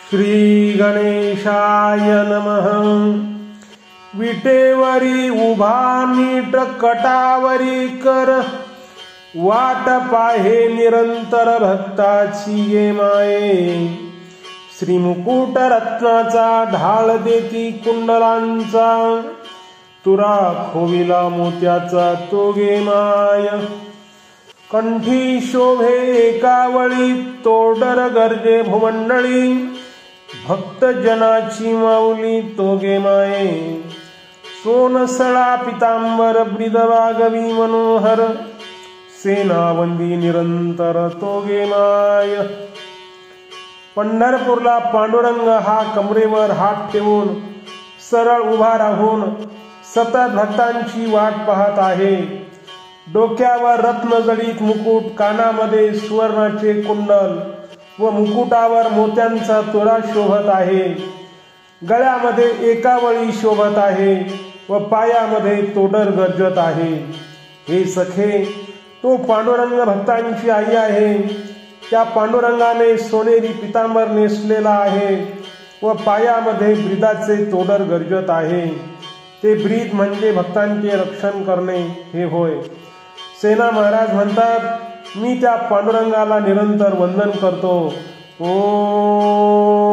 श्री गणेशाय नमः। विटेवरी उभा नीट कटावरी कर, वाट पाहे निरंतर भक्ताची ये माये। श्री मुकुट रत्नाचा ढाळ देती कुंडलांचा, तुरा खोविला मोत्याचा तो गे माय। कंठी शोभे एकावळी तोडर गर्जे भुमंडळी, भक्त जनाची माऊली तो गे माये। सोनसळा पितांबर ब्रिदवागवी मनोहर, सेनावंदी निरंतर तो गे माय। पंढरपूरला पांडुरंग हा कमरेवर हात ठेवून सरळ उभा राहून सतत भक्तांची वाट पाहत आहे। डोक्यावर रत्नजडित मुकुट, कानामध्ये सुवर्णाचे कुंडल व मुकुटावर मोत्यांचा तुरा शोभत आहे। गळ्यामध्ये एकावळी शोभत आहे व पायामध्ये तोडर गरजत आहे। हे सखे, तो पांडुरंग भक्तांची आई आहे। त्या पांडुरंगाने सोनेरी पितांबर नेसलेला आहे व पायामध्ये ब्रीदाचे तोडर गरजत आहे। ते ब्रीद म्हणजे भक्तांचे रक्षण करणे हे होय। सेना महाराज म्हणतात, मी त्या पांडुरंगाला निरंतर वंदन करतो। ओम